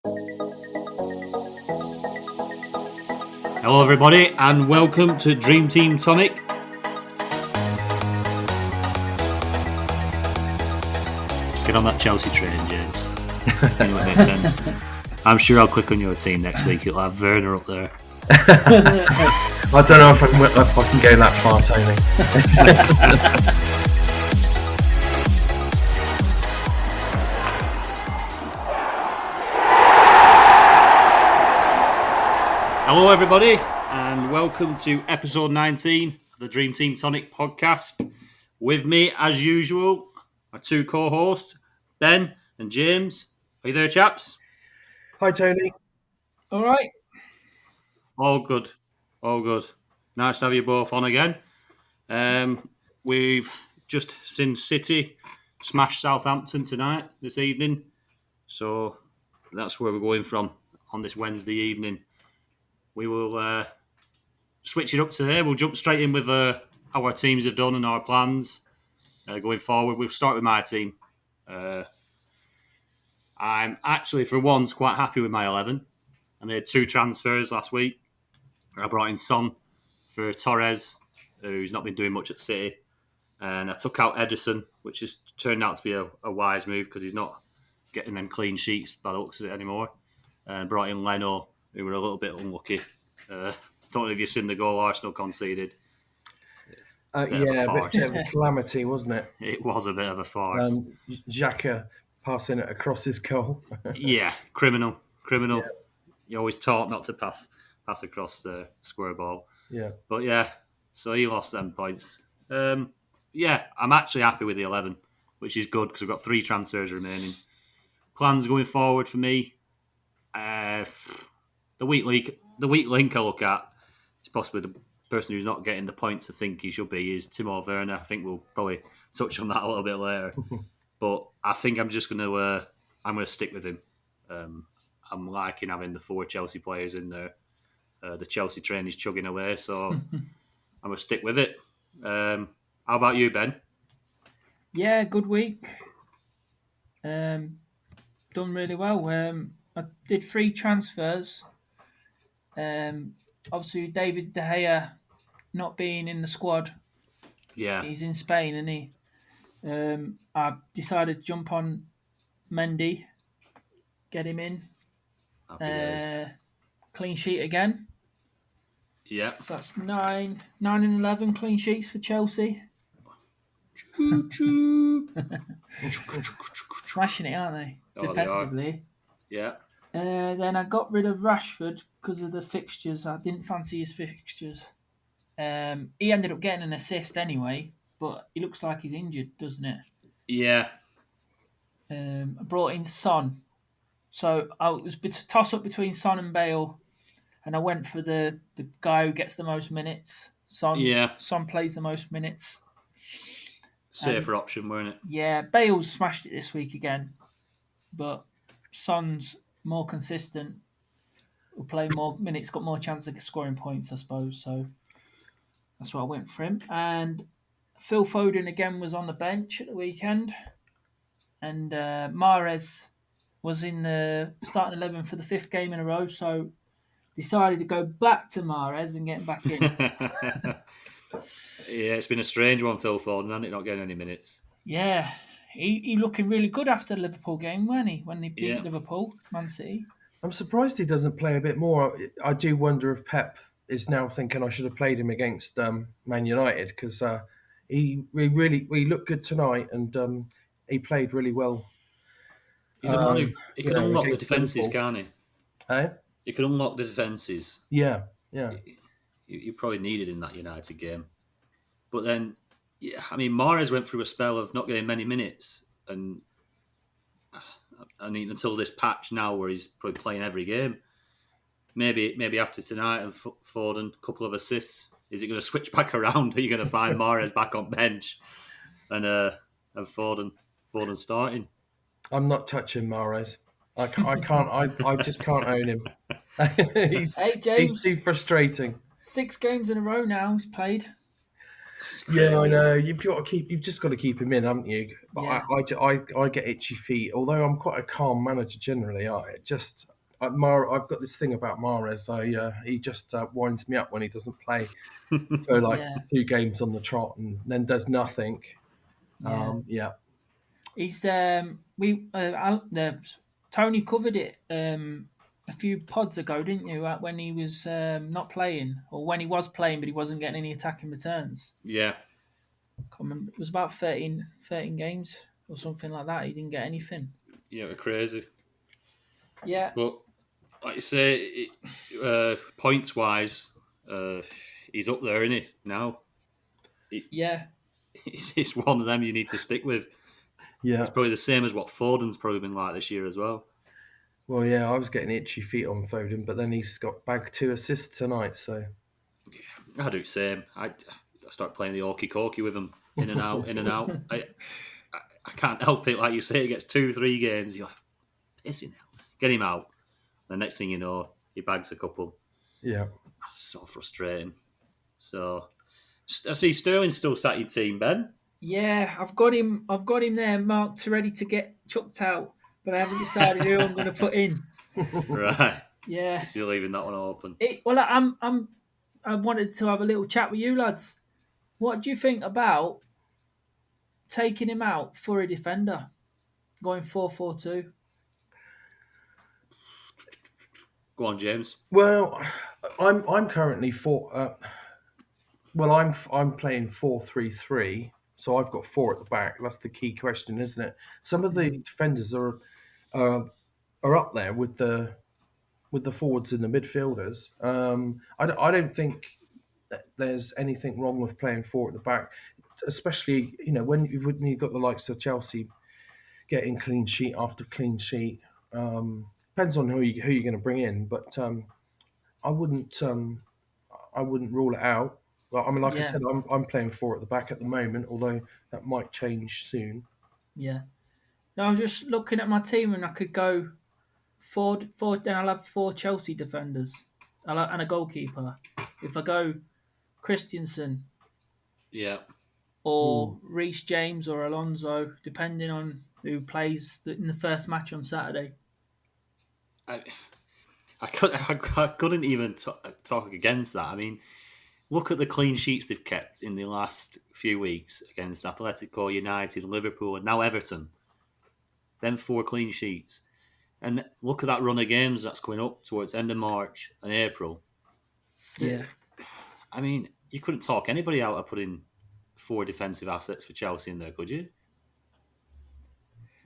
Hello everybody and welcome to Dream Team Tonic. Get on that Chelsea train, James. Anyway, makes sense. I'm sure I'll click on your team next week. You'll have Werner up there. I don't know if I can go that far, Tony. Hello everybody and welcome to episode 19 of the Dream Team Tonic podcast. With me, as usual, my two co-hosts, Ben and James. Are you there, chaps? Hi, Tony. All right. All good. All good. Nice to have you both on again. We've just seen City smash Southampton this evening. So that's where we're going from on this Wednesday evening. We will switch it up today. We'll jump straight in with how our teams have done and our plans going forward. We'll start with my team. I'm actually, for once, quite happy with my 11. I made 2 transfers last week. I brought in Son for Torres, who's not been doing much at City. And I took out Edison, which has turned out to be a wise move because he's not getting them clean sheets by the looks of it anymore. And brought in Leno, who were a little bit unlucky. Don't know if you've seen the goal Arsenal conceded. A bit of a calamity, wasn't it? It was a bit of a farce. Xhaka passing it across his goal. Yeah, criminal. Yeah. You're always taught not to pass across the square ball. Yeah. But yeah, so he lost them points. Yeah, I'm actually happy with the 11, which is good because I've got 3 transfers remaining. Plans going forward for me. The weak link I look at is possibly the person who's not getting the points I think he should be is Timo Werner. I think we'll probably touch on that a little bit later. But I think I'm just going to stick with him. I'm liking having the 4 Chelsea players in there. The Chelsea train is chugging away, so I'm going to stick with it. How about you, Ben? Yeah, good week. Done really well. I did 3 transfers. Obviously, David De Gea not being in the squad. Yeah. He's in Spain, isn't he? I decided to jump on Mendy, get him in. Happy days. Clean sheet again. Yeah. So that's 9 and 11 clean sheets for Chelsea. Smashing it, aren't they? Oh, defensively. They are. Yeah. Then I got rid of Rashford because of the fixtures. I didn't fancy his fixtures. He ended up getting an assist anyway, but he looks like he's injured, doesn't it? Yeah. I brought in Son. So I was a toss-up between Son and Bale, and I went for the guy who gets the most minutes. Son. Yeah. Son plays the most minutes. Safer option, weren't it? Yeah, Bale's smashed it this week again, but Son's more consistent. Will play more minutes, got more chance of scoring points, I suppose. So that's why I went for him. And Phil Foden again was on the bench at the weekend, and Mahrez was in the starting 11 for the 5th game in a row. So decided to go back to Mahrez and get him back in. Yeah, it's been a strange one, Phil Foden, hasn't it? Not getting any minutes. Yeah, he looking really good after the Liverpool game, weren't he? When they beat Liverpool, Man City. I'm surprised he doesn't play a bit more. I do wonder if Pep is now thinking I should have played him against Man United because he looked good tonight and he played really well. He's a man who can unlock the defences, Liverpool. can't he? Eh? He can unlock the defences. Yeah. You probably needed in that United game. But then, yeah, I mean, Mahrez went through a spell of not getting many minutes. And I mean, until this patch now where he's probably playing every game. Maybe after tonight and Foden, a couple of assists. Is it going to switch back around? Are you going to find Mahrez back on bench and Foden starting? I'm not touching Mahrez. I can't. I just can't own him. Hey, James. He's too frustrating. 6 games in a row now he's played. It's Yeah, I crazy. know. You've just got to keep him in, haven't you? But Yeah, I get itchy feet. Although I'm quite a calm manager generally, I've got this thing about Mahrez. He just winds me up when he doesn't play for like yeah, 2 games on the trot and then does nothing. yeah. Yeah, He's Tony covered it a few pods ago, didn't you? When he was not playing, or when he was playing, but he wasn't getting any attacking returns. Yeah, Can't remember. It was about 13 games or something like that. He didn't get anything. yeah, crazy. Yeah, But like you say, points wise, he's up there, isn't he? Now, he, yeah, he's one of them you need to stick with. yeah. He's probably the same as what Foden's probably been like this year as well. Well, yeah, I was getting itchy feet on Foden, but then he's got bagged 2 assists tonight. So I do the same. I start playing the orky corky with him in and out, in and out. I can't help it. Like you say, he gets 2, 3 games. You're like, pissing hell. Get him out. The next thing you know, he bags a couple. yeah. So frustrating. So I see Sterling's still sat your team, Ben. yeah. I've got him. I've got him there marked ready to get chucked out, but I haven't decided who I'm going to put in. Right. Yeah. So you're leaving that one open. Well, I wanted to have a little chat with you lads. What do you think about taking him out for a defender, going 4-4-2? Go on, James. Well, I'm currently I'm playing 4-3-3, so I've got four at the back. That's the key question, isn't it? Some of the defenders uh, are up there with the forwards and the midfielders. I don't think that there's anything wrong with playing four at the back, especially when you've got the likes of Chelsea getting clean sheet after clean sheet. Depends on who you're going to bring in, but I wouldn't. I wouldn't rule it out. Well, I mean, like I Yeah, said, I'm playing four at the back at the moment, although that might change soon. yeah. No, I was just looking at my team and I could go four. Then I'll have four Chelsea defenders and a goalkeeper. If I go Christensen Yeah. Hmm. or Reece James or Alonso, depending on who plays in the first match on Saturday. I, I couldn't even talk against that. I mean, look at the clean sheets they've kept in the last few weeks against Atletico, United, Liverpool, and now Everton. Then 4 clean sheets. And look at that run of games that's coming up towards end of March and April. Yeah. I mean, you couldn't talk anybody out of putting 4 defensive assets for Chelsea in there, could you?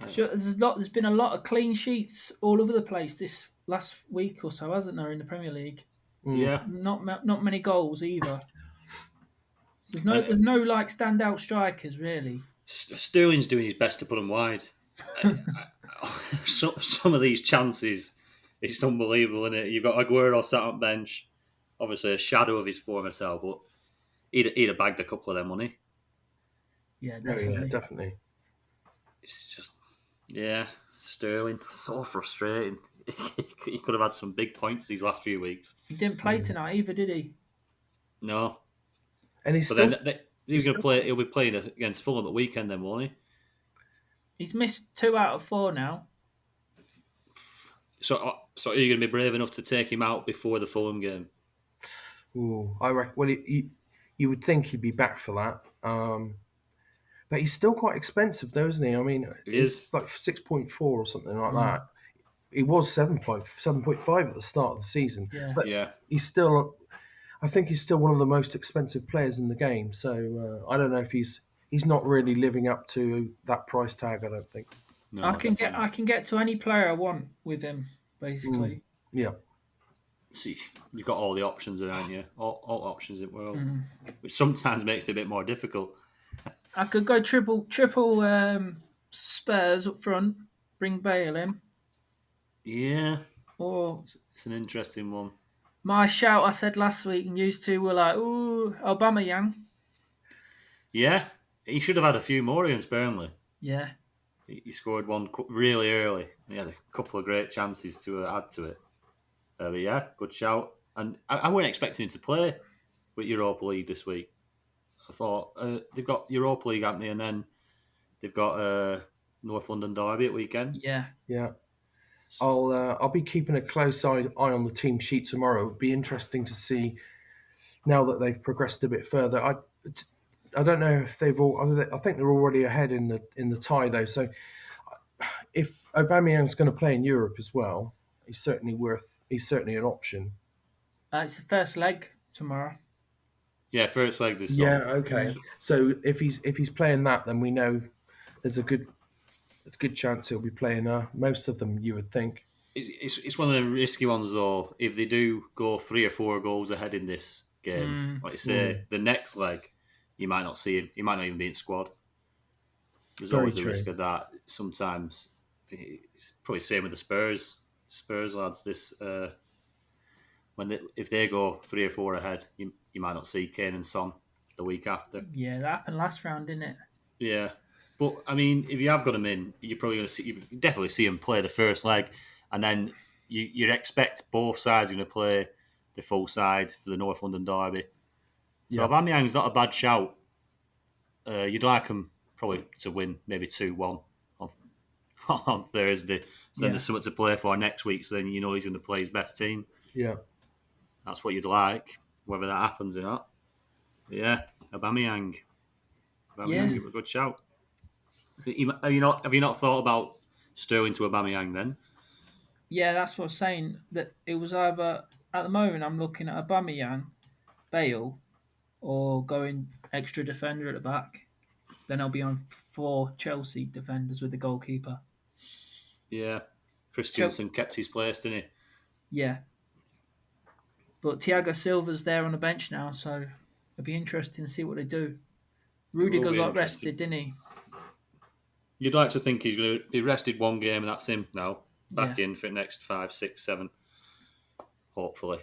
Sure, There's been a lot of clean sheets all over the place this last week or so, hasn't there, in the Premier League? Mm. Yeah. Not many goals either. So And there's no like standout strikers really. Sterling's doing his best to put them wide. Some of these chances, it's unbelievable, isn't it? You've got Aguero sat on bench, obviously a shadow of his former self, but he'd have bagged a couple of them, wouldn't he? Yeah, Oh yeah, definitely. definitely. It's just, yeah, Sterling, so frustrating. He could have had some big points these last few weeks. He didn't play tonight either, did he? No, And he's but still then he's still He'll be playing against Fulham at weekend, then, won't he? He's missed 2 out of 4 now. So are you going to be brave enough to take him out before the Fulham game? Ooh, I reckon. Well, you would think he'd be back for that. But he's still quite expensive, though, isn't he? I mean, He he's is. like 6.4 or something like Mm, that. He was 7.5 at the start of the season, yeah. but Yeah. he's still. I think he's still one of the most expensive players in the game. So I don't know if he's not really living up to that price tag. I don't think. No, definitely I not. can get to any player I want with him, Mm, basically. yeah. See, you've got all the options there, aren't you? All options in the world, Mm. which sometimes makes it a bit more difficult. I could go triple Spurs up front, bring Bale in, Yeah, or it's an interesting one. my shout I said last week, and used two were like, ooh, Aubameyang. Yeah, he should have had a few more against Burnley. Yeah, He scored one really early. He had a couple of great chances to add to it. But yeah, good shout. And I weren't expecting him to play with Europa League this week. I thought they've got Europa League, haven't they? And then they've got North London Derby at weekend. Yeah, Yeah. I'll be keeping a close eye on the team sheet tomorrow. It'll be interesting to see now that they've progressed a bit further. I don't know if they've all. I think they're already ahead in the tie though. So if Aubameyang's going to play in Europe as well, He's certainly an option. it's the first leg tomorrow. Yeah, first leg this Yeah. on. Okay. So if he's playing that, then we know there's a good chance he'll be playing most of them. You would think. It's one of the risky ones though. If they do go 3 or 4 goals ahead in this game, Mm, like you say, Mm, the next leg you might not see him. He might not even be in squad. There's very always the true. risk of that. Sometimes it's probably the same with the Spurs. Spurs lads, this if they go 3 or 4 ahead, you might not see Kane and Son the week after. yeah, that happened last round, didn't it? Yeah, but I mean, if you have got him in, you're probably going to see. You definitely see him play the first leg, and then you'd expect both sides going to play the full side for the North London derby. So Yeah. Aubameyang's not a bad shout. You'd like him probably to win maybe 2-1 on, on Thursday. So then Yeah, there's something to play for next week. So then you know he's going to play his best team. Yeah. That's what you'd like, whether that happens or not. But yeah, Aubameyang. yeah, Aubameyang, a good shout. Have you not thought about Sterling to Aubameyang then? yeah. That's what I'm saying. That it was either at the moment I'm looking at Aubameyang, Bale, or going extra defender at the back. Then I'll be on 4 Chelsea defenders with the goalkeeper. Yeah. Chel- Christiansen kept his place, didn't yeah, but Thiago Silva's there on the bench now, so it'll be interesting to see what they do. he? It will Rudiger be got interesting. rested, didn't he? You'd like to think he's going to be rested one game and that's him now. Yeah, Back in for the next 5, 6, 7, hopefully.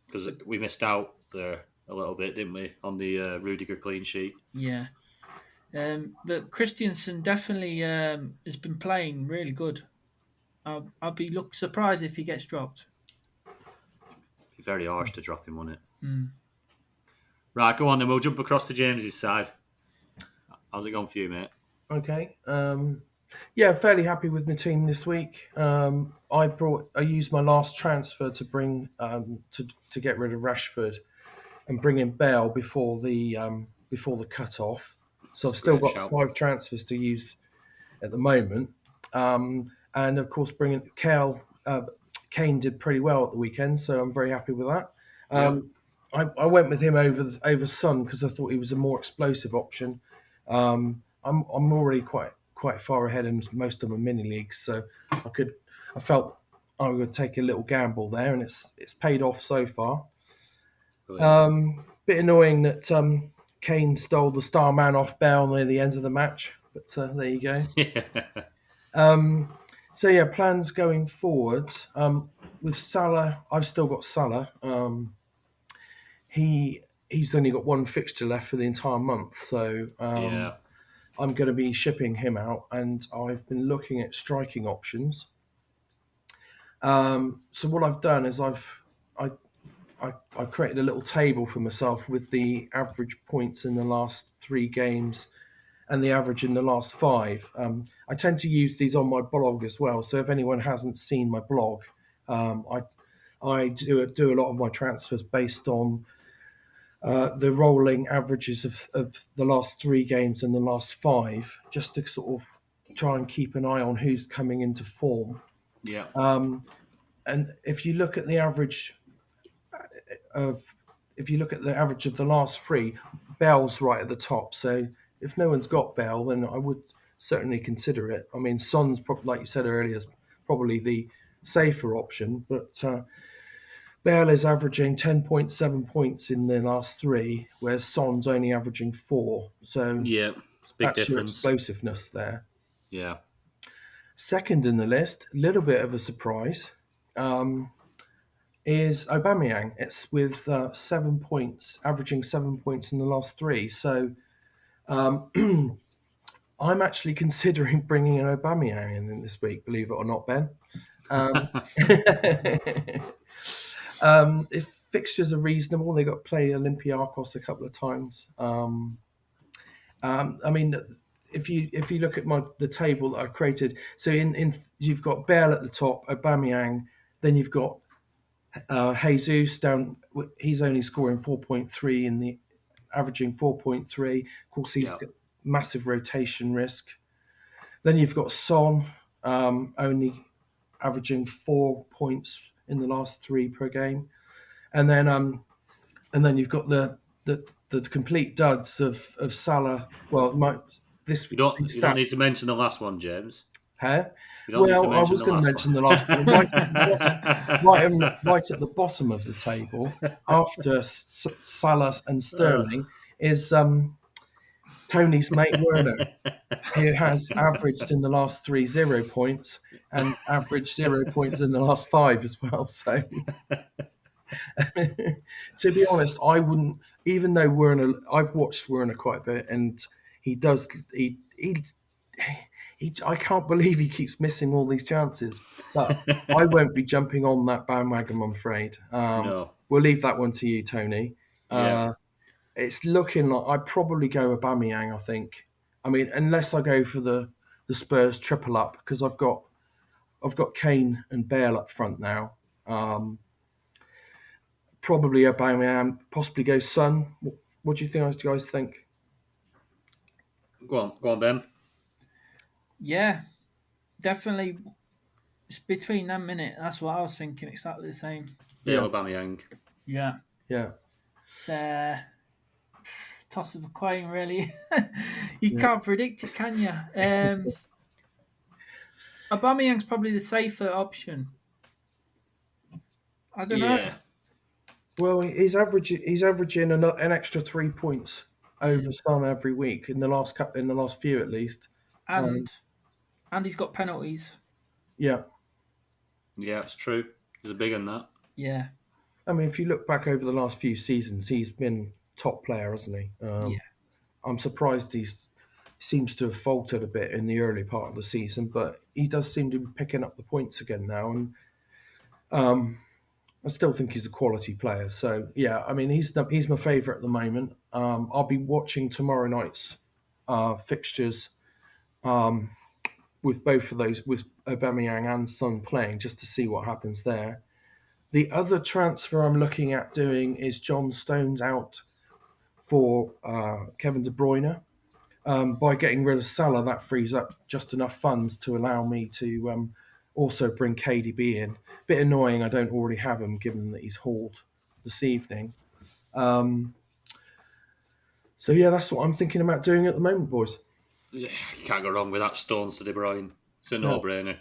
Because we missed out there a little bit, didn't we, on the Rudiger clean sheet? yeah. But Christiansen definitely has been playing really good. I'll be surprised if he gets dropped. Be very harsh to drop him, wouldn't it? Mm. Right, go on then. We'll jump across to James's side. How's it gone for you, mate? Okay. Yeah, fairly happy with my team this week. I used my last transfer to bring to get rid of Rashford and bring in Bale before the cut off. So It's I've a still great got shout. 5 transfers to use at the moment. And of course, bringing Kane did pretty well at the weekend, so I'm very happy with that. Yep. I went with him over Son because I thought he was a more explosive option. I'm already quite far ahead in most of my mini leagues, so I felt I would take a little gamble there, and it's paid off so far. Brilliant. Bit annoying that Kane stole the star man off Bale near the end of the match, but there you go. Yeah. So yeah, plans going forward with Salah. I've still got Salah. He's only got one fixture left for the entire month, so Yeah. I'm going to be shipping him out, and I've been looking at striking options. So what I've done is I, I created a little table for myself with the average points in the last 3 games and the average in the last 5. I tend to use these on my blog as well. So if anyone hasn't seen my blog, I do a lot of my transfers based on the rolling averages of the last 3 games and the last 5, just to sort of try and keep an eye on who's coming into form. Yeah. And if you look at the average of the last 3, Bell's right at the top. So if no one's got Bell, then I would certainly consider it. I mean, Son's like you said earlier, is probably the safer option, but Bell is averaging 10.7 points in the last 3, whereas Son's only averaging 4. So Yeah. It's a big that's your difference. explosiveness there. Yeah. Second in the list, a little bit of a surprise, is Aubameyang. It's with 7 points, averaging 7 points in the last 3. So I'm actually considering bringing an Aubameyang in this week, believe it or not, Ben. Um, if fixtures are reasonable. They got to play Olympiacos a couple of times. I mean, if you look at the table that I've created, so in you've got Bale at the top, Aubameyang, then you've got Jesus down. He's only scoring 4.3 in the averaging 4.3. Of course, he's Yeah. got massive rotation risk. Then you've got Son, only averaging 4 points in the last 3 per game, and then you've got the complete duds of Salah. Well, this You these don't stats. need to mention the last one, James. Huh? You don't need to Well, I mention was the going to last mention the last one. Right at the bottom of the table, after Salah and one. Sterling, is Tony's mate Werner, who has averaged in the last 3 0 points and averaged 0 points in the last 5 as well. So, to be honest, I wouldn't. Even though Werner, I've watched Werner quite a bit, and he does. I can't believe he keeps missing all these chances. But I won't be jumping on that bandwagon, I'm afraid. No. We'll leave that one to you, Tony. Yeah. It's looking like I'd probably go Aubameyang. I think. I mean, unless I go for the Spurs triple up because I've got Kane and Bale up front now. Probably Aubameyang, possibly go Son. What do you guys think? Go on, Ben. Yeah, definitely. It's between them, minute. That's what I was thinking. Exactly the same. Bale, Yeah. Aubameyang. Yeah. Yeah, It's toss of a coin, really. You Yeah. can't predict it, can you? Aubameyang's probably the safer option. I don't know. Yeah. Well, he's averaging an extra 3 points over Son every week in the last few at least. And he's got penalties. Yeah, Yeah, it's true. There's a big on that. Yeah. I mean, if you look back over the last few seasons, he's been top player, hasn't he? Yeah. I'm surprised he seems to have faltered a bit in the early part of the season, but he does seem to be picking up the points again now, and I still think he's a quality player. So yeah, I mean he's my favourite at the moment. I'll be watching tomorrow night's fixtures with both of those, with Aubameyang and Son playing, just to see what happens there. The other transfer I'm looking at doing is John Stones out for Kevin De Bruyne. By getting rid of Salah, that frees up just enough funds to allow me to also bring KDB in. Bit annoying I don't already have him, given that he's hauled this evening. So yeah, that's what I'm thinking about doing at the moment, boys. Yeah, you can't go wrong with that. Stones to De Bruyne. It's a No. no-brainer.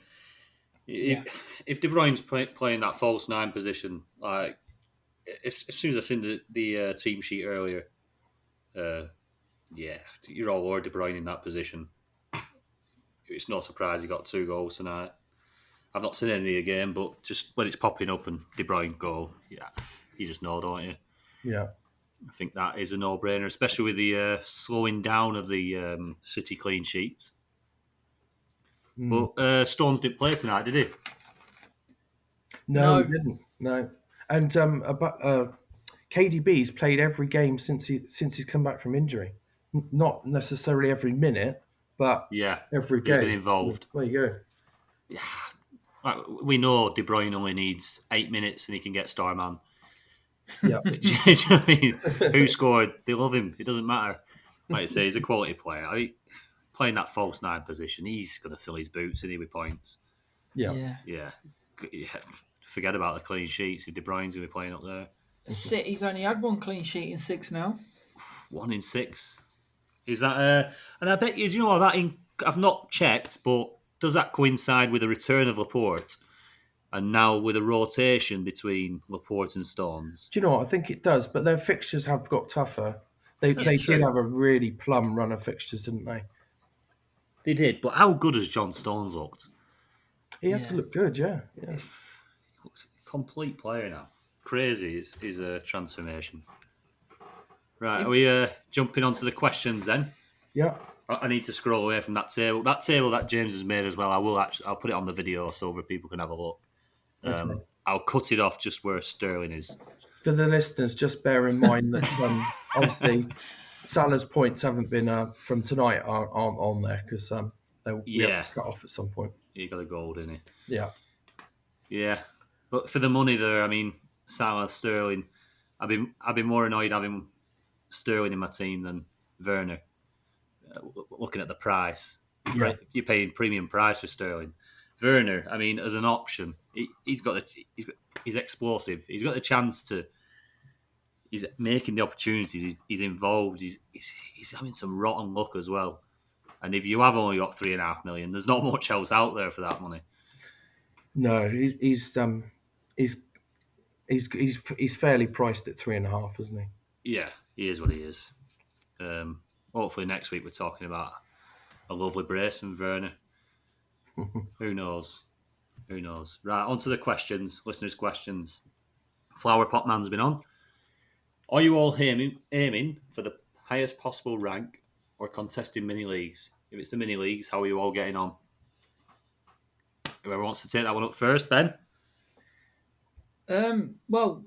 Yeah. If De Bruyne's playing that false 9 position, like as soon as I seen the team sheet earlier, yeah, you're all over De Bruyne in that position. It's no surprise he got 2 goals tonight. I've not seen any of the game, but just when it's popping up and De Bruyne goal, yeah, you just know, don't you? Yeah. I think that is a no-brainer, especially with the slowing down of the City clean sheets. But Stones didn't play tonight, did he? No, No. he didn't. No. And KDB's played every game since he's come back from injury. Not necessarily every minute, but Yeah, every he's game. been involved. There you go. Like, we know De Bruyne only needs 8 minutes and he can get Starman. Yeah. Do you know what I mean? Who scored? They love him. It doesn't matter. Like I say, he's a quality player. I mean, playing that false 9 position, he's going to fill his boots and he with points. Yeah. Yeah. Forget about the clean sheets. If De Bruyne's going to be playing up there. City's only had 1 clean sheet in 6 now. 1 in 6. Is that? And I bet you. Do you know what I've not checked, but does that coincide with the return of Laporte, and now with a rotation between Laporte and Stones? Do you know what? I think it does, but their fixtures have got tougher. They That's did true. have a really plum run of fixtures, didn't they? They did, but how good has John Stones looked? He has to look good, yeah. Complete player now. Crazy is a transformation. Right, are we jumping onto the questions then? Yeah. I need to scroll away from that table. That table that James has made as well. I'll put it on the video so other people can have a look. Okay. I'll cut it off just where Sterling is. For the listeners, just bear in mind that obviously Salah's points haven't been from tonight aren't on there because we have to Yeah, cut off at some point. he got a goal, didn't he? Yeah, Yeah, but for the money there, I mean, Salah, Sterling, I'd be more annoyed having Sterling in my team than Werner. Looking at the price, yeah. you're paying premium price for Sterling. Werner, I mean, as an option, he's explosive. He's got the chance to. He's making the opportunities. He's involved. He's having some rotten luck as well. And if you have only got 3.5 million, there's not much else out there for that money. No, he's he's fairly priced at 3.5, isn't he? Yeah, he is what he is. Hopefully next week we're talking about a lovely brace from Werner. Who knows? Who knows? Right, on to the questions, listeners' questions. Flower Pot Man's been on. Are you all aiming for the highest possible rank or contesting mini leagues? If it's the mini leagues, how are you all getting on? Whoever wants to take that one up first, Ben? Well,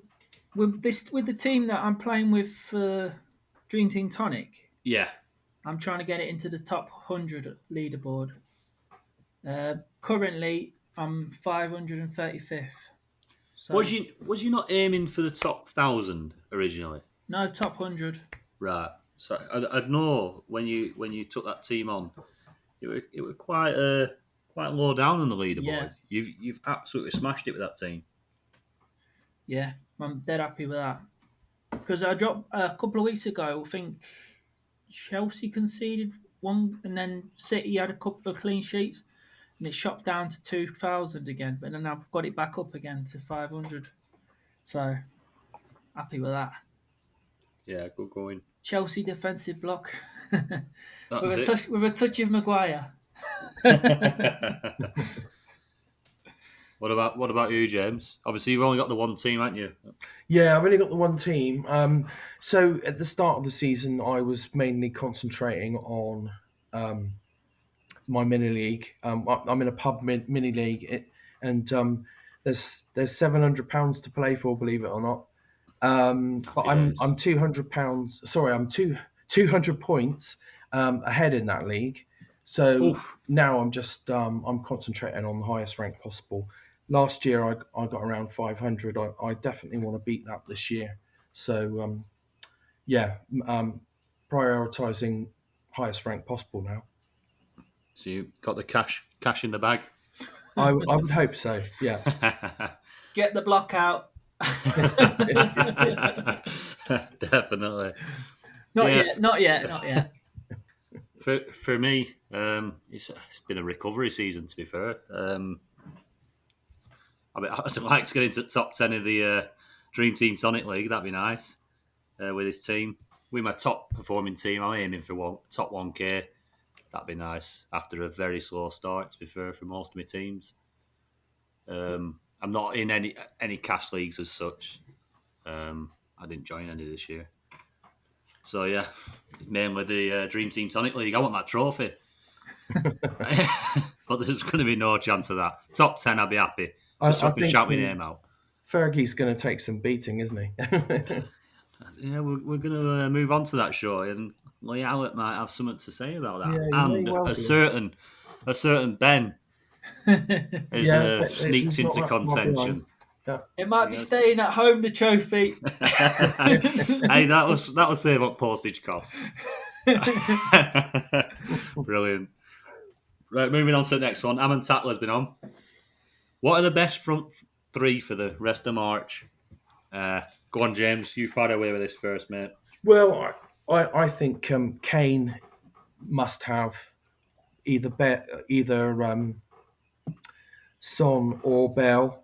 with the team that I'm playing with for Dream Team Tonic, Yeah. I'm trying to get it into the top 100 leaderboard. Currently, I'm 535th. So Was you not aiming for the top 1,000 originally? no, top 100. Right. So I'd know when you took that team on, it were quite low down on the Yeah. leaderboard. You've absolutely smashed it with that team. Yeah, I'm dead happy with that. Because I dropped a couple of weeks ago, I think Chelsea conceded one, and then City had a couple of clean sheets, and it shot down to 2,000 again. But then I've got it back up again to 500. So happy with that. Yeah, good going. Chelsea defensive block That's with a touch of Maguire. it. What about you, James? Obviously, you've only got the one team, haven't you? Yeah, I've only got the one team. So at the start of the season, I was mainly concentrating on um, my mini league. I'm in a pub mini league, and there's £700 to play for, believe it or not. But Happy I'm days. £200. Sorry, I'm 200 points ahead in that league. So Oof. now I'm concentrating on the highest rank possible. Last year I got around 500. I definitely want to beat that this year. So yeah, prioritizing highest rank possible now. So you got the cash in the bag. I would hope so. Yeah. Get the block out. Definitely. Not Yeah. yet, not yet, not yet. For me, it's been a recovery season. To be fair, I'd like to get into the top 10 of the Dream Team Tonic League. That'd be nice with his team. With my top performing team, I'm aiming for top 1K. That'd be nice after a very slow start. To be fair, for most of my teams, I'm not in any cash leagues as such. I didn't join any this year, so yeah, mainly the Dream Team Tonic League. I want that trophy, but there's going to be no chance of that. Top 10, I'll be happy, just so I I can think shout my name out. Fergie's going to take some beating, isn't he? Yeah, we're going to move on to that show, and Lee Howlett might have something to say about that. Yeah, you may And well a do. certain Ben has Yeah, sneaked he's not into that far behind. contention. Yeah. It might be Yes. staying at home, the trophy. Hey, that'll save up postage costs. Brilliant. Right, moving on to the next one. Amon Tatler's been on. What are the best front three for the rest of March? Go on, James. You fire away with this first, mate. Well, I think Kane must have either Son or Bell,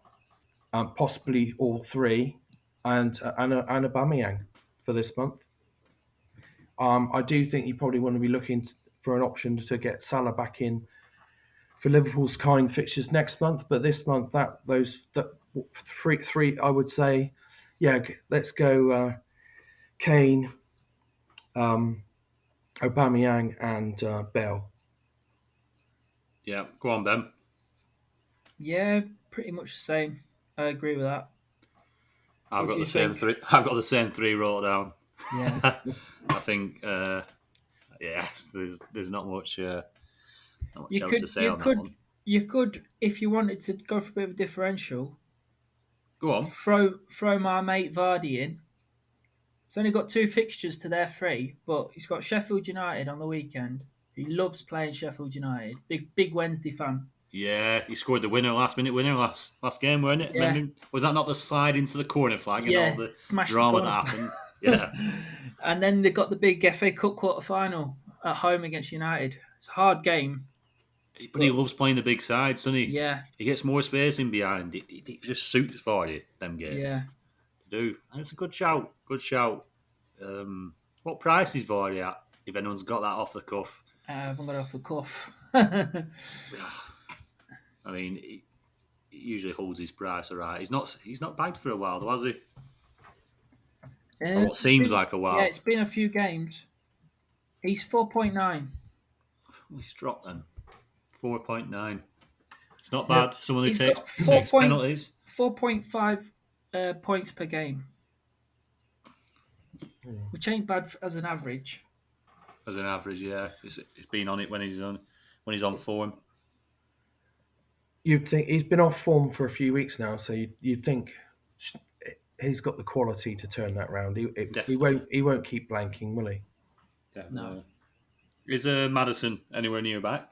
possibly all three, and Aubameyang for this month. I do think you probably want to be looking for an option to get Salah back in for Liverpool's kind fixtures next month, but this month that three I would say, yeah, let's go Kane, um, Aubameyang, and Bell. Yeah, go on, Ben. Yeah, pretty much the same. I agree with that. I've What got do you the same think? three. I've got the same three wrote down. Yeah. I think, yeah, there's not much You else to could say you on that could one. you could if you wanted to go for a bit of a differential, Go on. throw my mate Vardy in. He's only got 2 fixtures to their 3, but he's got Sheffield United on the weekend. He loves playing Sheffield United. Big Wednesday fan. Yeah, he scored the winner, last minute winner last game, weren't it? Yeah, Remember, was that not the slide into the corner flag and all yeah, the smashed the drama corner. that happened? Yeah, And then they got the big FA Cup quarter final at home against United. It's a hard game, but he but loves playing the big side, doesn't he? yeah, He gets more space in behind. It just suits for you them yeah. games. Do and it's a good shout. Good shout. What price is Vardy at? If anyone's got that off the cuff, I haven't got it off the cuff. I mean, he usually holds his price alright. He's not bagged for a while, though, has he? Or what seems like a Yeah, while. it's been a few games. He's 4.9. He's dropped then. 4.9. It's not Yeah. bad. Someone who He's got takes penalties 4.5 points per game, which ain't bad as an average. as an average. Yeah, it's been on it when he's on form. You'd think he's been off form for a few weeks now, so you'd think he's got the quality to turn that round. Definitely, He won't keep blanking, will he? No, definitely. Is Madison anywhere near back?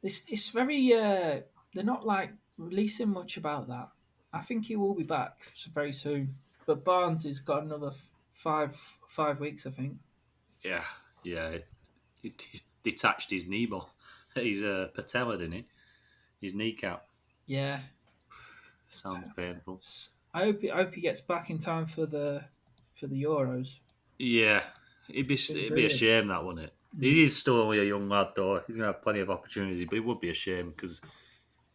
it's very. They're not like releasing much about that. I think he will be back very soon. But Barnes has got another 5 weeks, I think. Yeah, yeah. He detached his knee ball. His patella, didn't he? His kneecap. Yeah, Sounds painful. I hope he gets back in time for the Euros. Yeah, It's been it'd be a brilliant. shame that, wouldn't it? He is still only a young lad, though. He's gonna have plenty of opportunity, but it would be a shame because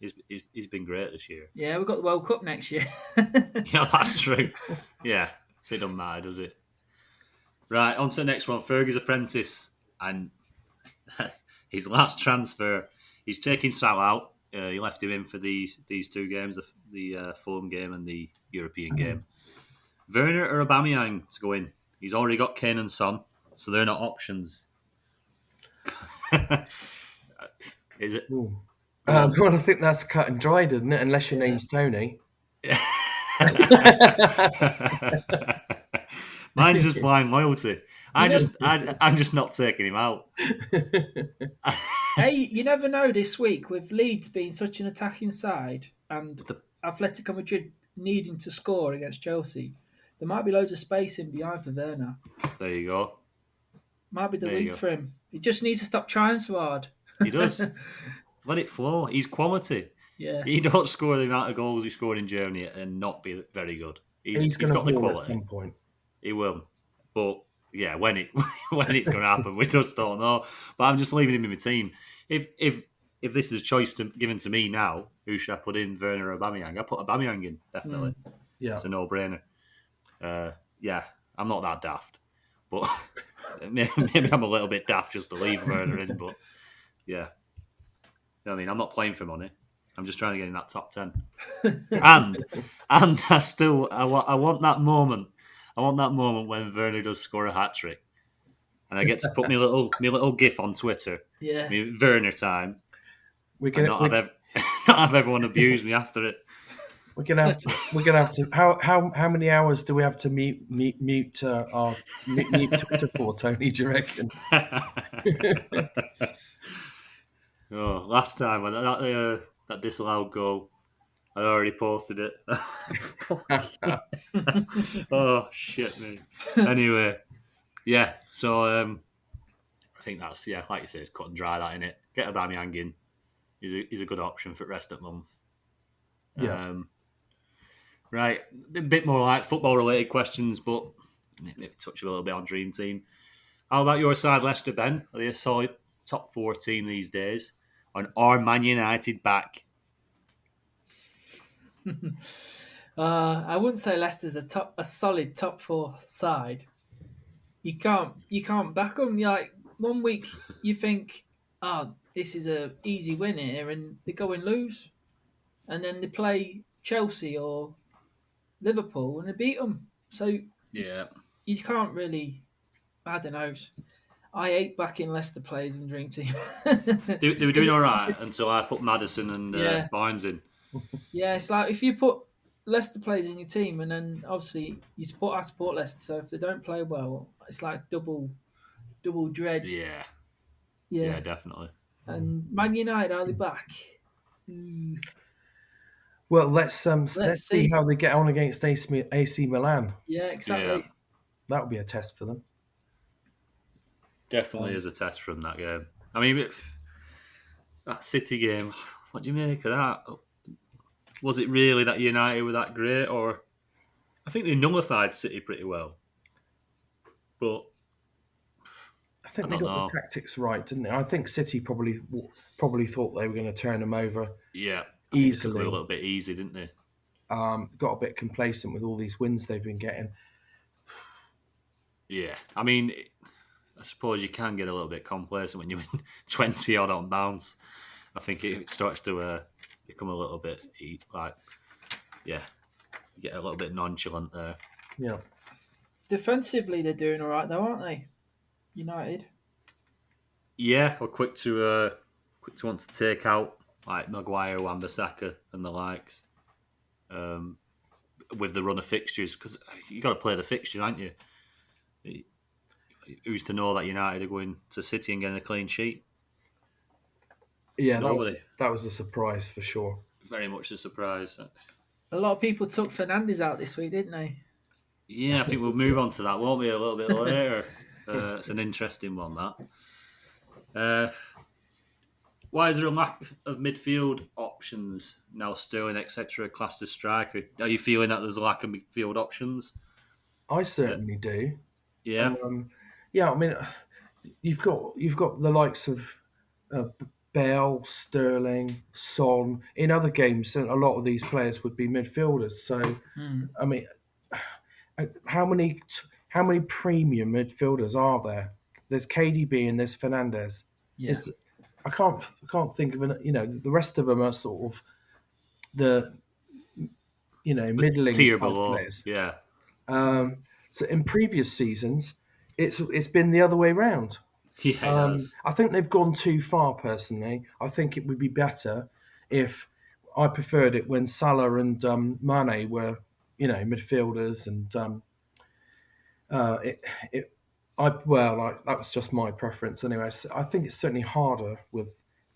he's been great this year. Yeah, we've got the World Cup next year. Yeah, that's true. Yeah, so it doesn't matter, does it? Right, on to the next one. Fergie's apprentice and his last transfer. He's taking Sal out. He left him in for these 2 games, the Fulham game and the European game. Werner or Aubameyang to go in. He's already got Kane and Son, so they're not options. Is it? Ooh. Go on. Well, I think that's cut and dried, isn't it? Unless your name's Tony. Mine's just blind loyalty. You know, I'm just not taking him out. hey, you never know this week with Leeds being such an attacking side and The- Atletico Madrid needing to score against Chelsea. There might be loads of space in behind for Werner. There you go. Might be the There you week go. for him. He just needs to stop trying so hard. He does. Let it flow. He's quality. Yeah. He don't score the amount of goals he scored in Germany and not be very good. He's going to got the haul at quality. some point. He will. But yeah, when it's going to happen, we just don't know. But I'm just leaving him in my team. If this is a choice given to me now, who should I put in, Werner or Aubameyang? I put Aubameyang in, definitely. Yeah. It's a no-brainer. Yeah, I'm not that daft, but maybe I'm a little bit daft just to leave Werner in. But yeah, you know what I mean, I'm not playing for money. I'm just trying to get in that top 10. and I want that moment. I want that moment when Werner does score a hat trick, and I get to put my little gif on Twitter. Yeah. My Werner time, We're and gonna not have everyone abuse me after it. we're gonna have to. How many hours do we have to mute Twitter for, Tony? Do you reckon? Oh, last time when that disallowed goal, I already posted it. Oh shit, me. Anyway, yeah. So I think that's like you say, it's cut and dry that in it. Get Aubameyang in. He's a good option for the rest of the month. Yeah. Right, a bit more like football related questions, but maybe touch a little bit on Dream Team. How about your side, Leicester, Ben? Are they a solid top 4 team these days? And are Man United back? I wouldn't say Leicester's a solid top 4 side. You can't back them. Like 1 week you think, this is a easy win here, and they go and lose, and then they play Chelsea or Liverpool and they beat them. So Yeah, you can't really. I don't know. I hate backing Leicester players in Dream Team they were because doing all right until I put Madison and yeah, Barnes in. yeah. It's like if you put Leicester players in your team, and then obviously I support Leicester. So if they don't play well, it's like double dread. Yeah, Yeah, yeah, definitely. and Man United are they back? Mm, Well, let's let's see see. how they get on against AC Milan. Yeah, Yeah, exactly. That would be a test for them. definitely Um, is a test from that game. I mean, that City game. What do you make of that? Was it really that United were that great, or I think they nullified City pretty well, but I I think they don't got the know. tactics right, didn't they? I think City probably thought they were going to turn them over Yeah, I think they took them a easily. little bit easy, didn't they? Got a bit complacent with all these wins they've been getting. Yeah, I mean, I suppose you can get a little bit complacent when you win 20 odd on bounce. I think it starts to become a little bit like, yeah, you get a little bit nonchalant there. Yeah, Defensively, they're doing all right though, aren't they? United. Yeah, we're quick to want to take out like Maguire, Wan-Bissaka, and the likes um, with the run of fixtures because you got to play the fixtures, aren't you? Who's to know that United are going to City and getting a clean sheet? yeah, Nobody. that was a surprise for sure. Very much a surprise. A lot of people took Fernandez out this week, didn't they? Yeah, I think we'll move on to that, won't we, a little bit later. It's an interesting one, that. Uh, why is there a lack of midfield options now? Sterling, etc., classed as striker. Are you feeling that there's a lack of midfield options? I Uh, certainly do. yeah, Um, yeah, I mean, you've got the likes of uh, Bale, Sterling, Son. In other games, a lot of these players would be midfielders. So, Hmm. I mean, how many premium midfielders are there? There's KDB and there's Fernandez. Yeah. Is I can't think of an the rest of them are sort of the middling tier type below. players. Yeah, So in previous seasons, it's been the other way round. yeah, it has. I think they've gone too far. Personally, I think it would be better if I preferred it when Salah and Mane were midfielders and it it that was just my preference anyway. So I think it's certainly harder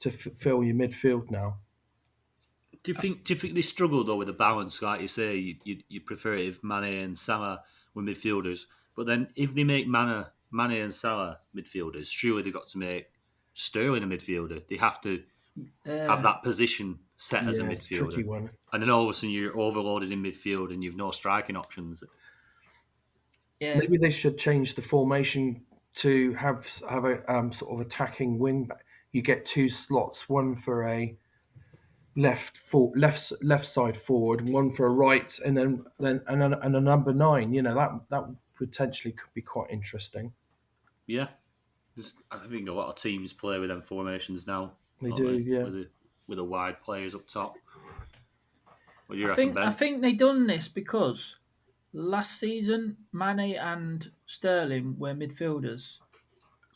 to fill your midfield now. Do you think they struggle though with the balance? Like you say, you prefer it if Mane and Salah were midfielders, but then if they make Mane and Salah midfielders, surely they've got to make Sterling a midfielder. They have to have Uh, that position set as a Yeah, it's a tricky midfielder, one. and then all of a sudden you're overloaded in midfield and you've no striking options. yeah. Maybe they should change the formation to have a sort of attacking wing back. You get two slots, one for a left side forward, and one for a right, and then a number nine. That potentially could be quite interesting. Yeah, I think a lot of teams play with them formations now, They don't do, they? yeah. With the wide players up top. What do you I reckon, think I Ben? think they done this because last season Mane and Sterling were midfielders,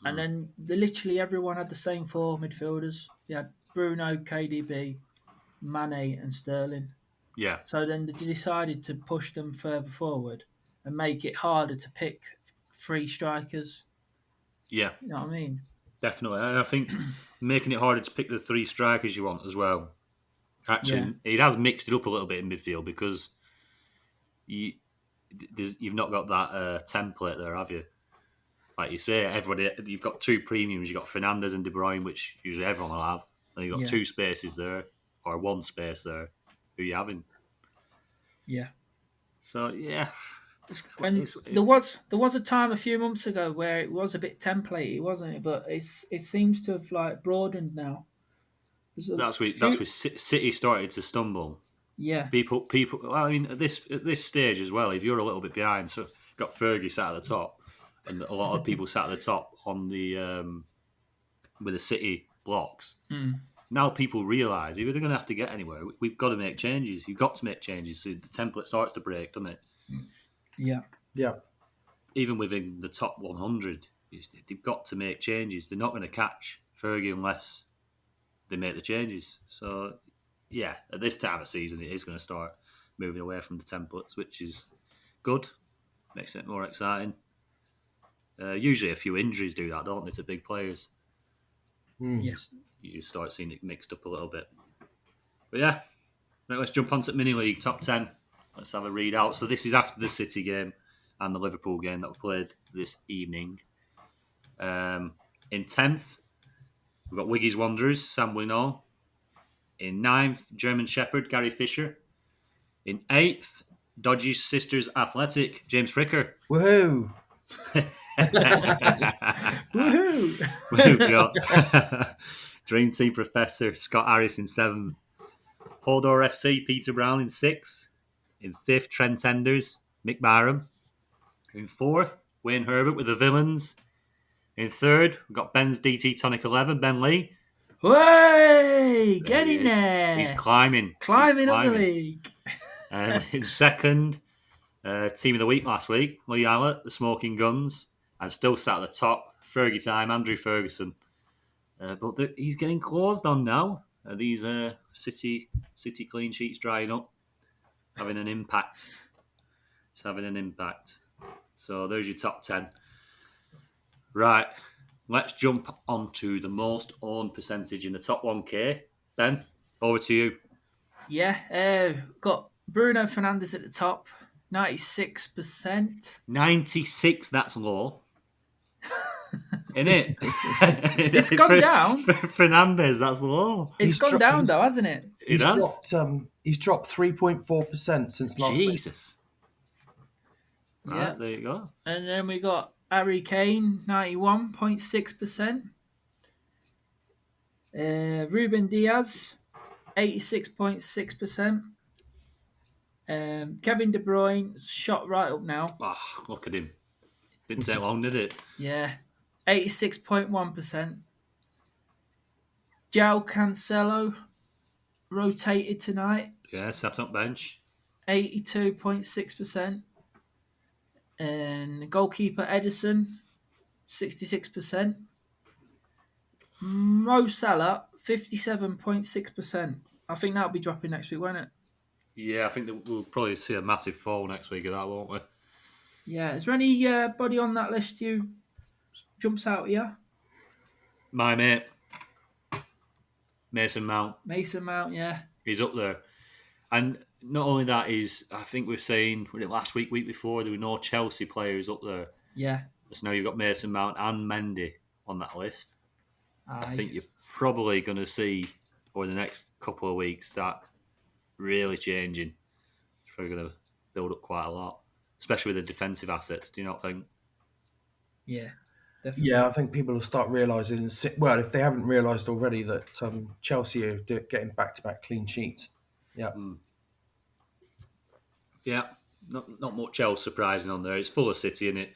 and Mm. then literally everyone had the same four midfielders. You had Bruno, KDB, Mane, and Sterling. Yeah, So then they decided to push them further forward and make it harder to pick three strikers. yeah, You know what I mean? definitely. And I think making it harder to pick the three strikers you want as well. Yeah, Actually, it has mixed it up a little bit in midfield because you you've not got that template there, have you? Like you say, everybody you've got two premiums. You've got Fernandez and De Bruyne, which usually everyone will have. Then you've got yeah, two spaces there or one space there. Who you having? yeah. So yeah, And there was a time a few months ago where it was a bit templatey, wasn't it? But it seems to have like broadened now. There's a that's where few, City started to stumble. yeah, People. Well, I mean, at this stage as well, if you're a little bit behind, so got Fergie sat at the top, and a lot of people sat at the top on the with the City blocks. mm, now people realise if they're going to have to get anywhere, we've got to make changes. You've got to make changes so the template starts to break, doesn't it? Yeah. Yeah. Even within the top 100, they've got to make changes. They're not going to catch Fergie unless they make the changes. So, yeah, at this time of season, it is going to start moving away from the templates, which is good. Makes it more exciting. Usually a few injuries do that, don't they, to big players? Yeah. You just start seeing it mixed up a little bit. But yeah, right, let's jump onto Mini League top 10. Let's have a read out. So this is after the City game and the Liverpool game that we played this evening. In 10th, we've got Wiggy's Wanderers, Sam Winall. In 9th, German Shepherd, Gary Fisher. In 8th, Dodgy's Sisters Athletic, James Fricker. Woohoo! Woohoo! We've got Dream Team Professor, Scott Harris in 7th. Hodor FC, Peter Brown in 6th. In 5th, Trent Enders, Mick Barham. In 4th, Wayne Herbert with the Villains. In 3rd, we've got Ben's DT Tonic 11, Ben Lee. Way! Get There he in is. there! He's climbing. Climbing up the league. In 2nd, Team of the Week last week, Lee Allett, the Smoking Guns. And still sat at the top, Fergie time, Andrew Ferguson. But he's getting closed on now. These City clean sheets drying up, having an impact. It's having an impact. So there's your top 10. Right, let's jump onto the most owned percentage in the top 1K. Ben, over to you. Yeah, got Bruno Fernandes at the top, 96%. 96, that's low. Isn't it? It's gone down. Fernandez, that's low. It's He's gone down he's- though, hasn't it? It has. He's dropped 3.4% since last week. Jesus. Yeah. Right, there you go. And then we got Harry Kane, 91.6%. Ruben Diaz, 86.6%. Kevin De Bruyne's shot right up now. Oh, look at him. Didn't take long, did it? Yeah, 86.1%. João Cancelo rotated tonight, Yeah, sat up bench. 82.6%. And goalkeeper Edison, 66%. Mo Salah, 57.6%. I think that'll be dropping next week, won't it? Yeah, I think that we'll probably see a massive fall next week of that, won't we? Yeah. Is there anybody on that list who jumps out here? My mate, Mason Mount, Mason Mount, yeah. he's up there. And not only that, I think we're saying, was it last week, week before, there were no Chelsea players up there. Yeah. So now you've got Mason Mount and Mendy on that list. Aye. I think you're probably going to see over the next couple of weeks that really changing. It's probably going to build up quite a lot, especially with the defensive assets. Do you not think? Yeah, definitely. Yeah, I think people will start realising, well, if they haven't realised already, that Chelsea are getting back-to-back clean sheets. Yeah. Yeah, not much else surprising on there. It's full of City, in it.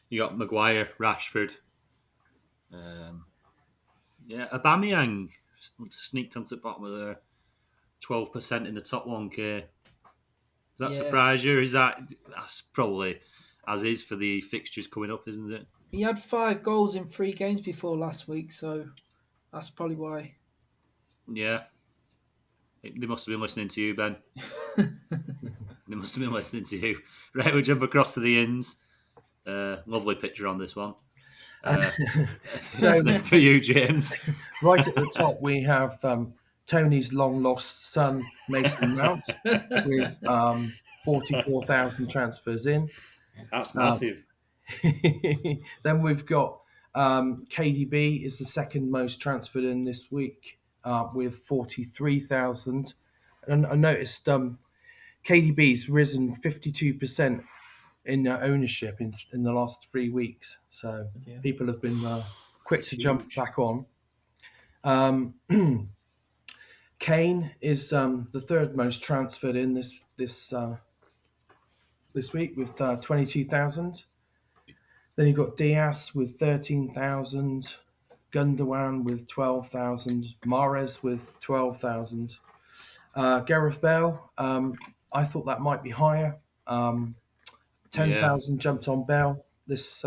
You got Maguire, Rashford. Aubameyang sneaked onto the bottom of there. 12% in the top 1K. Does that surprise you? That's probably as is for the fixtures coming up, isn't it? He had 5 goals in 3 games before last week, so that's probably why. Yeah. They must have been listening to you, Ben. They must have been listening to you. Right, we'll jump across to the Inns. Lovely picture on this one. For you, James. Right at the top, we have Tony's long-lost son, Mason Mount, with 44,000 transfers in. That's massive. Then we've got KDB is the second most transferred in this week with 43,000. And I noticed KDB's risen 52% in ownership in the last 3 weeks. So people have been quick to jump back on. Kane is the third most transferred in this week with 22,000. Then you've got Diaz with 13,000. Gundogan with 12,000. Mahrez with 12,000. Gareth Bale, I thought that might be higher. Yeah, 10,000 jumped on Bale this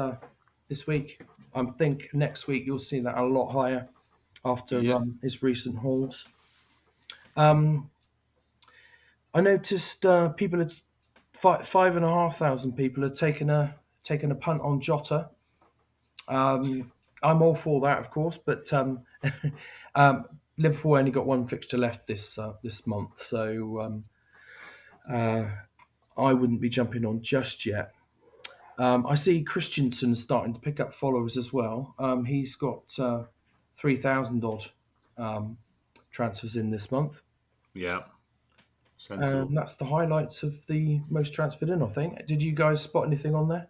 week. I think next week you'll see that a lot higher after yeah, his recent hauls. I noticed people had 5,500 people had taken a punt on Jota. I'm all for that, of course, but um, Liverpool only got one fixture left this month, so I wouldn't be jumping on just yet. I see Christensen starting to pick up followers as well. He's got 3,000 odd transfers in this month. yeah. Sensible. And that's the highlights of the most transferred in, I think. Did you guys spot anything on there?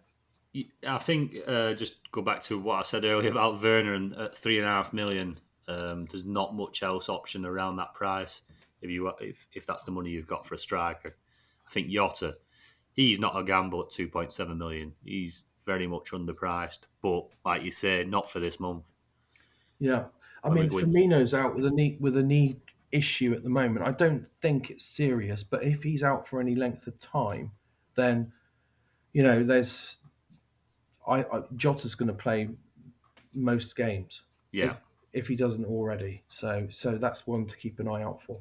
I think just go back to what I said earlier about Werner and at 3.5 million. There's not much else option around that price if that's the money you've got for a striker. I think Jota, he's not a gamble at 2.7 million. He's very much underpriced, but like you say, not for this month. Yeah. I When we mean, go into Firmino's out with a knee issue at the moment. I don't think it's serious, but if he's out for any length of time, then there's Jota's going to play most games yeah, if he doesn't already. So that's one to keep an eye out for.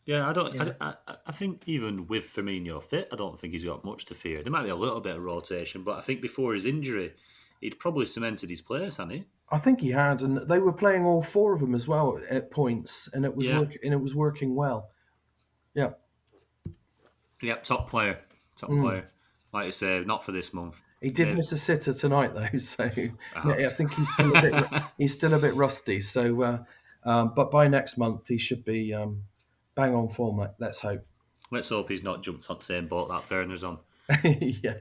yeah, I don't. Yeah. I think even with Firmino fit, I don't think he's got much to fear. There might be a little bit of rotation, but I think before his injury, he'd probably cemented his place, hadn't he? I think he had, and they were playing all four of them as well at points, and it was Yeah, working well. Yeah. yep, top player, top Mm. player. Like you say, not for this month. He did Maybe. miss a sitter tonight though, so Oh. yeah, I think he's still a bit rusty. So, but by next month he should be bang on form. Let's hope. Let's hope he's not jumped on the same boat that Werner's on. Yeah.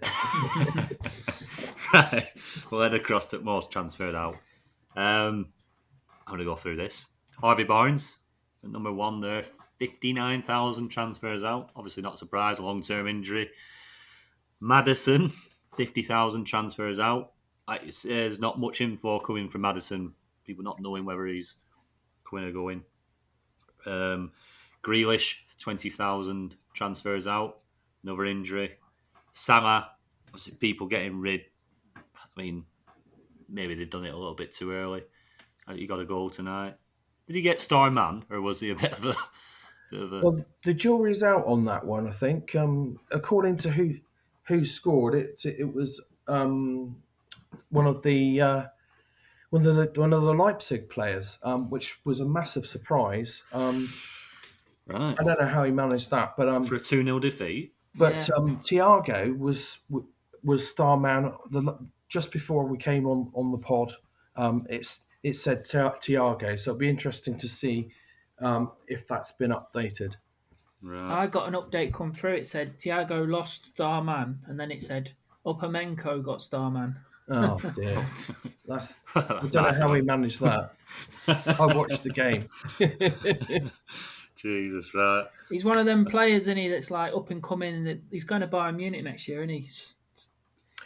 Right, we'll head across to most transferred out. I'm going to go through this. Harvey Barnes, at number one there, 59,000 transfers out. Obviously not surprised, long-term injury. Madison, 50,000 transfers out. Like you say, there's not much info coming from Madison. People not knowing whether he's coming or going. Grealish, 20,000 transfers out. Another injury. Salah, obviously people getting rid. I mean, maybe they've done it a little bit too early. You got to go tonight. Did he get star man, or was he a bit of a? Bit of a Well, the jury's out on that one. I think, according to who scored it, it was one of the one of the Leipzig players, which was a massive surprise. right I don't know how he managed that, but for a 2-0 defeat. Yeah. Tiago was star man just before we came on the pod. It said Tiago, so it'll be interesting to see if that's been updated. Right. I got an update come through. It said Thiago lost Starman, and then it said Upamenko got Starman. Oh dear, that's I That's don't know nice how of he him. managed that. I watched the game. Jesus, right. He's one of them players, isn't he? That's like up and coming, and he's going to Bayern Munich next year, isn't he?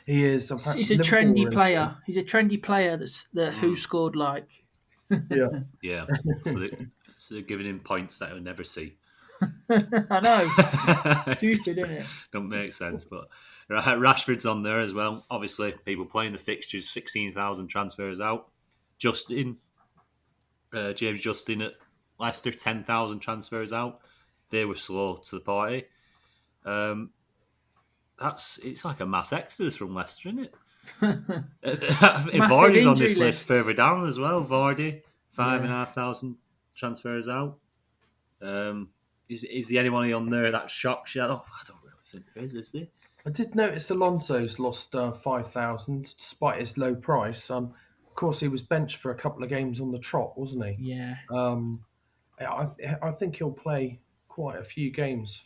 He is. He's a Liverpool trendy were into him. player. He's a trendy player that who scored like. Yeah. Yeah. So they're giving him points that he'll never see. I know. Stupid, isn't it? Don't make sense, but right, Rashford's on there as well. Obviously, people playing the fixtures, 16,000 transfers out. James Justin at Leicester, 10,000 transfers out. They were slow to the party. It's like a mass exodus from Leicester, isn't it? Massive Vardy's on this injury list list. further down as well. Vardy, five and a Yeah. half thousand transfers out. Is there anyone on there that shocks you? I don't really think there is there? I did notice Alonso's lost 5,000 despite his low price. Of course, he was benched for a couple of games on the trot, wasn't he? Yeah. I think he'll play quite a few games.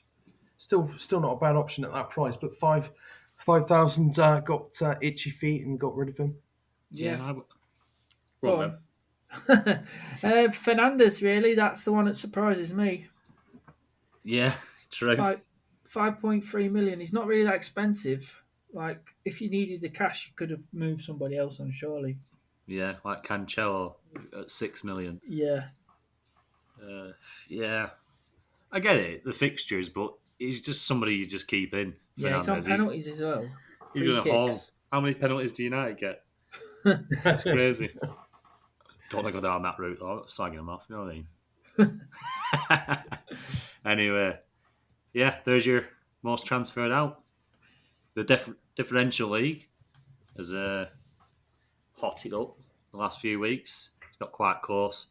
Still not a bad option at that price, but 5,000 got itchy feet and got rid of him. Yeah. Go on, then. Fernandez, really, that's the one that surprises me. Yeah, true. 5.3 million. He's not really that expensive. Like, if you needed the cash, you could have moved somebody else on, surely. Yeah, like Cancelo at 6 million. Yeah, Yeah, I get it, the fixtures, but he's just somebody you just keep in. yeah. He's on Fernandez, penalties as well. he's Free going to haul. kicks. How many penalties do United get? It's crazy. Don't want to go down that route though. Slagging them off, you know what I mean? Anyway, yeah, there's your most transferred out. The differential league has hotted up the last few weeks. It's got quite close.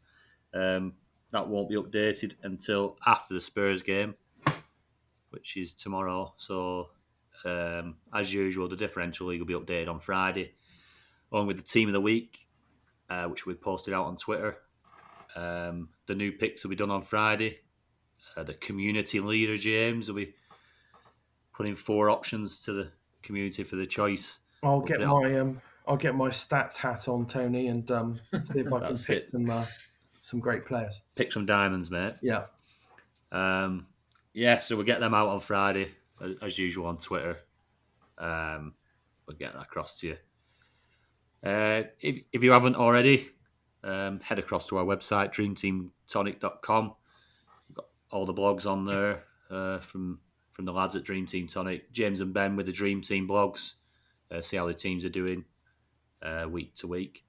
That won't be updated until after the Spurs game, which is tomorrow. So, as usual, the differential league will be updated on Friday, along with the team of the week, which we posted out on Twitter. The new picks will be done on Friday. The community leader, James, will be putting 4 options to the community for the choice. I'll We'll get put it on. my stats hat on, Tony, and see if I can That's pick it. some great players. Pick some diamonds, mate. Yeah. Yeah, so we'll get them out on Friday, as usual on Twitter. We'll get that across to you. If you haven't already, head across to our website, dreamteamtonic.com. We've got all the blogs on there from the lads at Dream Team Tonic. James and Ben with the Dream Team blogs. See how the teams are doing week to week.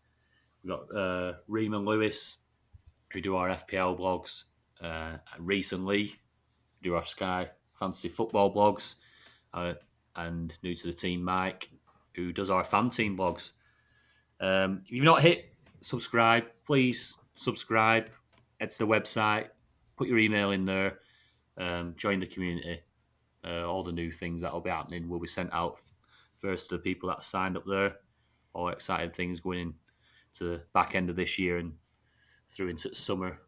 We've got Reem and Lewis, who do our FPL blogs. Recently, do our Sky Fantasy Football blogs. And new to the team, Mike, who does our fan team blogs. If you've not hit subscribe, please subscribe. Head to the website, put your email in there, join the community. All the new things that will be happening will be sent out first to the people that signed up there. All exciting things going into the back end of this year and through into the summer,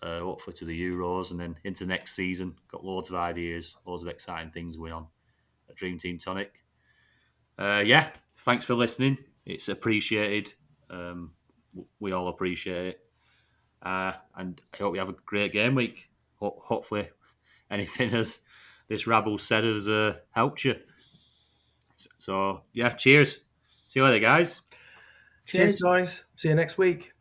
hopefully to the Euros and then into next season. Got loads of ideas, loads of exciting things going on at Dream Team Tonic. Yeah, thanks for listening. It's appreciated. We all appreciate it. And I hope you have a great game week. Hopefully, anything as this rabble said has helped you. So, yeah, cheers. See you later, guys. Cheers, Cheers. guys. See you next week.